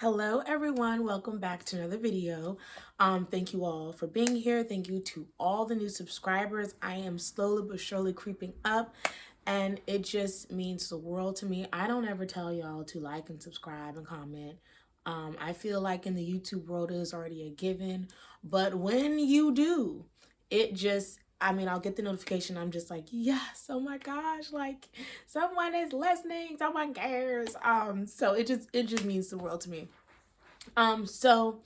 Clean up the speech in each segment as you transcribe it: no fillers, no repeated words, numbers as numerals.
Hello everyone, welcome back to another video. Thank you all for being here. Thank you to all the new subscribers. I am slowly but surely creeping up and it just means the world to me. I don't ever tell y'all to like and subscribe and comment. I feel like in the YouTube world it is already a given, but when you do, I'll get the notification. I'm just like, yes, oh my gosh, like someone is listening, someone cares. So it just means the world to me. So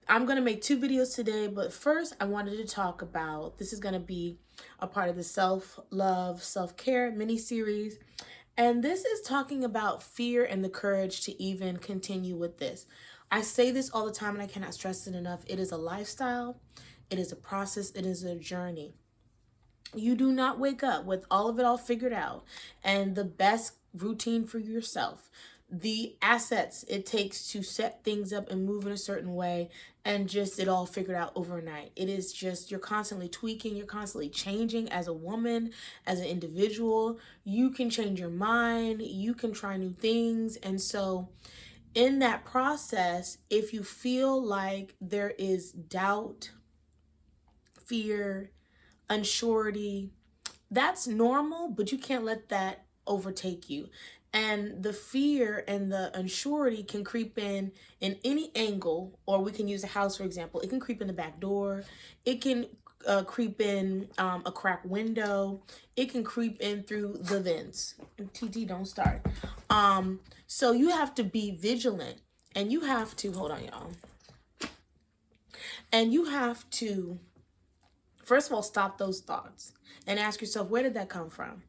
I'm gonna make two videos today, but first I wanted to talk about this is gonna be a part of the self-love, self-care mini series. And this is talking about fear and the courage to even continue with this. I say this all the time and I cannot stress it enough. It is a lifestyle, it is a process, it is a journey. You do not wake up with all of it all figured out and the best routine for yourself, the assets it takes to set things up and move in a certain way, and just it all figured out overnight. It is just you're constantly tweaking, you're constantly changing as a woman, as an individual. You can change your mind, you can try new things. And so in that process, if you feel like there is doubt, fear, unsurety, that's normal, but you can't let that overtake you. And the fear and the unsurety can creep in any angle, or we can use a house, for example. It can creep in the back door. It can creep in a cracked window. It can creep in through the vents. TT, don't start. So you have to be vigilant, and you have to, hold on, y'all. And you have to, first of all, stop those thoughts and ask yourself, where did that come from?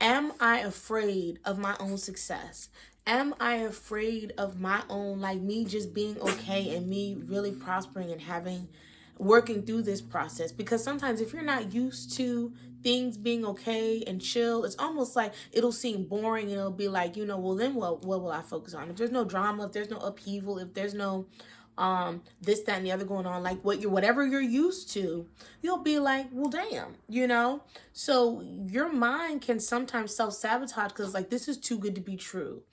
Am I afraid of my own success? Am I afraid of my own, like me just being okay and me really prospering and working through this process? Because sometimes if you're not used to things being okay and chill, it's almost like it'll seem boring and it'll be like, well, then what will I focus on? If there's no drama, if there's no upheaval, if there's no this, that, and the other going on, like whatever you're used to, you'll be like, well, damn. So your mind can sometimes self-sabotage because like, this is too good to be true.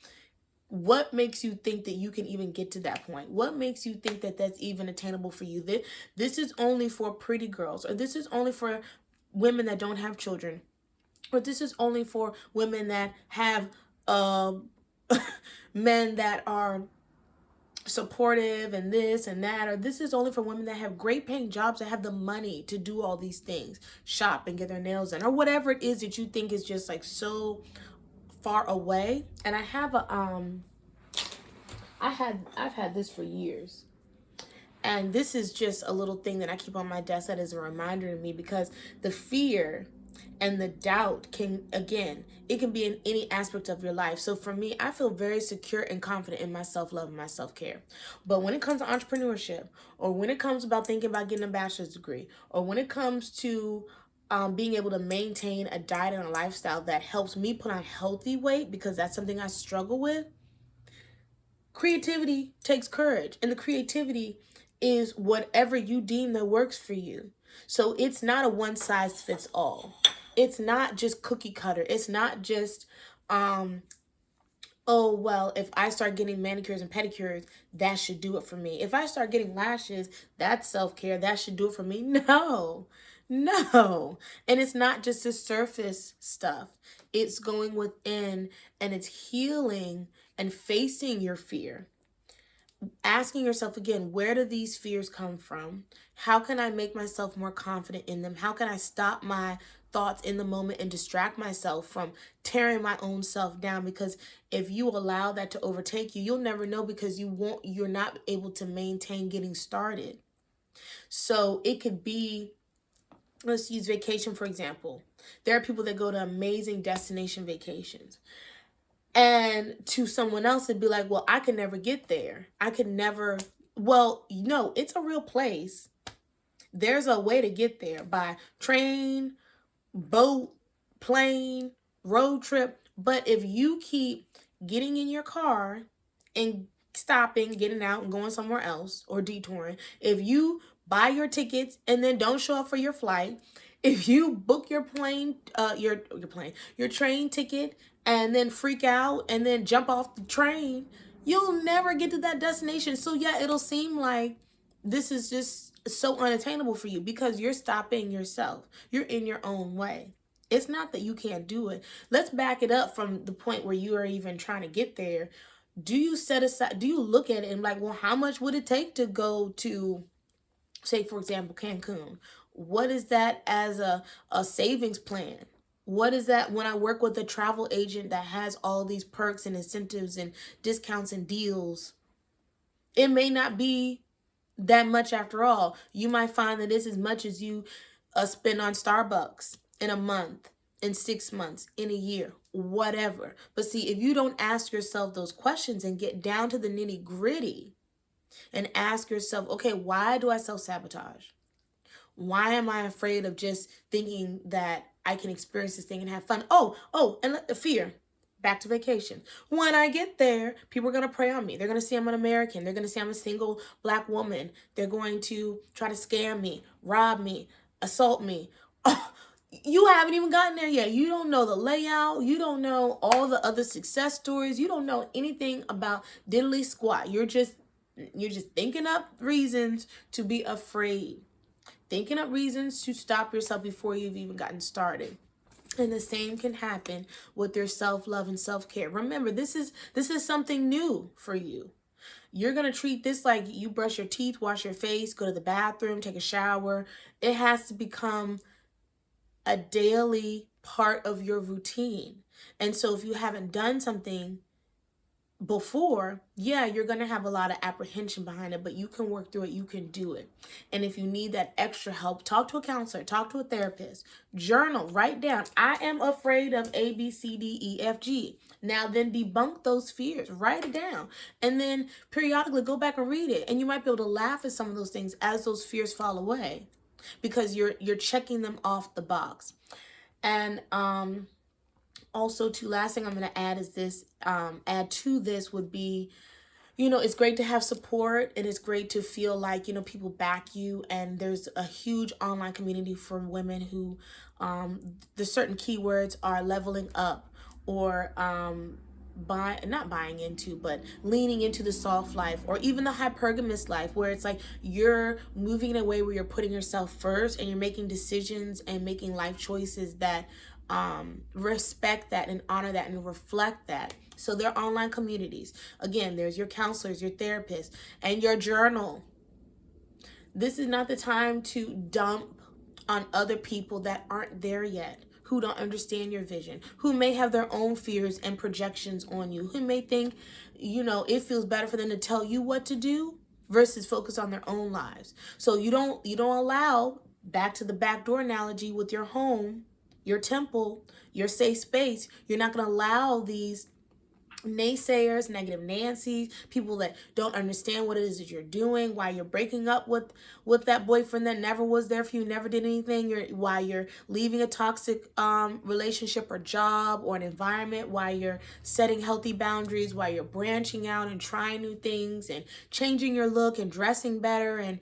What makes you think that you can even get to that point? What makes you think that that's even attainable for you? This is only for pretty girls, or this is only for women that don't have children, or this is only for women that have men that are supportive and this and that, or this is only for women that have great paying jobs, that have the money to do all these things, shop and get their nails done, or whatever it is that you think is just like so far away. And I have I've had this for years. And this is just a little thing that I keep on my desk that is a reminder to me, because the fear and the doubt it can be in any aspect of your life. So for me, I feel very secure and confident in my self-love and my self-care. But when it comes to entrepreneurship, or when it comes about thinking about getting a bachelor's degree, or when it comes to being able to maintain a diet and a lifestyle that helps me put on healthy weight, because that's something I struggle with, creativity takes courage. And the creativity is whatever you deem that works for you. So it's not a one size fits all. It's not just cookie cutter. It's not just, oh, well, if I start getting manicures and pedicures, that should do it for me. If I start getting lashes, that's self-care. That should do it for me. No. And it's not just the surface stuff. It's going within and it's healing and facing your fear. Asking yourself again, where do these fears come from? How can I make myself more confident in them? How can I stop my thoughts in the moment and distract myself from tearing my own self down? Because if you allow that to overtake you, you'll never know, because you're not able to maintain getting started. So it could be, let's use vacation, for example. There are people that go to amazing destination vacations. And to someone else, it'd be like, well, I could never get there. I could never. Well, no, it's a real place. There's a way to get there by train, boat, plane, road trip. But if you keep getting in your car and stopping, getting out and going somewhere else, or detouring, if you buy your tickets and then don't show up for your flight, if you book your your train ticket and then freak out and then jump off the train, You'll never get to that destination. So yeah, it'll seem like this is just so unattainable for you because you're stopping yourself. You're in your own way. It's not that you can't do it. Let's back it up from the point where you are even trying to get there. Do you set aside, do you look at it and like, well, how much would it take to go to, say, for example, Cancun? What is that as a savings plan? What is that when I work with a travel agent that has all these perks and incentives and discounts and deals? It may not be that much after all. You might find that it's as much as you spend on Starbucks in a month, in 6 months, in a year, whatever. But see, if you don't ask yourself those questions and get down to the nitty gritty and ask yourself, okay, why do I self-sabotage? Why am I afraid of just thinking that I can experience this thing and have fun? And the fear. Back to vacation. When I get there, people are going to prey on me. They're going to say I'm an American. They're going to say I'm a single black woman. They're going to try to scam me, rob me, assault me. Oh, you haven't even gotten there yet. You don't know the layout. You don't know all the other success stories. You don't know anything about diddly squat. You're just thinking up reasons to be afraid. Thinking up reasons to stop yourself before you've even gotten started. And the same can happen with your self-love and self-care. Remember, this is something new for you. You're going to treat this like you brush your teeth, wash your face, go to the bathroom, take a shower. It has to become a daily part of your routine. And so if you haven't done something before, yeah, you're going to have a lot of apprehension behind it, but you can work through it. You can do it. And if you need that extra help, talk to a counselor, talk to a therapist, journal, write down, I am afraid of A, B, C, D, E, F, G. Now then debunk those fears, write it down, and then periodically go back and read it. And you might be able to laugh at some of those things as those fears fall away because you're checking them off the box. And, also, last thing I'm going to add is this, add to this would be, it's great to have support and it's great to feel like, people back you. And there's a huge online community for women who, the certain keywords are leveling up or, not buying into, but leaning into the soft life or even the hypergamous life where it's like you're moving in a way where you're putting yourself first and you're making decisions and making life choices that respect that and honor that and reflect that. So there are online communities. Again, there's your counselors, your therapists, and your journal. This is not the time to dump on other people that aren't there yet, who don't understand your vision, who may have their own fears and projections on you, who may think, it feels better for them to tell you what to do versus focus on their own lives. So you don't allow, back to the backdoor analogy with your home, your temple, your safe space, you're not going to allow these naysayers, negative Nancy's, people that don't understand what it is that you're doing, why you're breaking up with that boyfriend that never was there for you, never did anything, why you're leaving a toxic relationship or job or an environment, why you're setting healthy boundaries, why you're branching out and trying new things and changing your look and dressing better and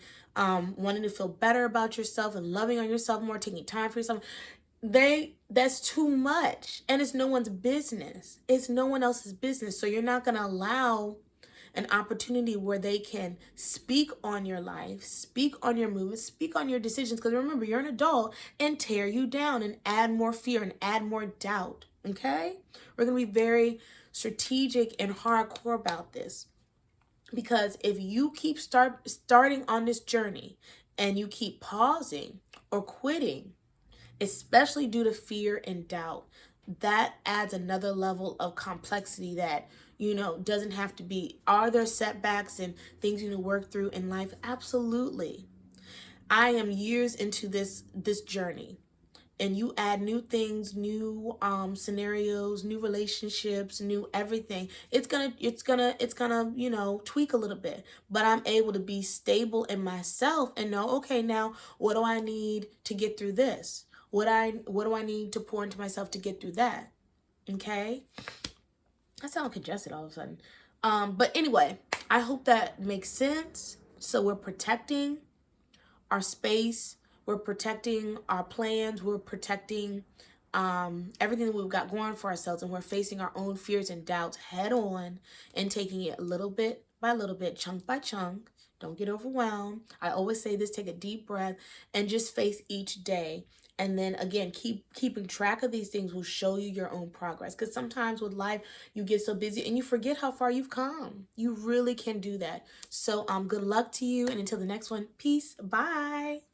wanting to feel better about yourself and loving on yourself more, taking time for yourself. That's too much, and it's no one's business. It's no one else's business. So you're not going to allow an opportunity where they can speak on your life, speak on your movements, speak on your decisions. Because remember, you're an adult, and tear you down and add more fear and add more doubt. Okay? We're going to be very strategic and hardcore about this. Because if you keep starting on this journey and you keep pausing or quitting, especially due to fear and doubt, that adds another level of complexity that, doesn't have to be. Are there setbacks and things you need to work through in life? Absolutely. I am years into this journey, and you add new things, new scenarios, new relationships, new everything. It's gonna tweak a little bit, but I'm able to be stable in myself and know, okay, now what do I need to get through this? What do I need to pour into myself to get through that? Okay? I sound congested all of a sudden. But anyway, I hope that makes sense. So we're protecting our space. We're protecting our plans. We're protecting everything that we've got going for ourselves, and we're facing our own fears and doubts head on and taking it little bit by little bit, chunk by chunk. Don't get overwhelmed. I always say this, take a deep breath and just face each day. And then again, keeping track of these things will show you your own progress. Because sometimes with life, you get so busy and you forget how far you've come. You really can do that. So good luck to you. And until the next one, peace. Bye.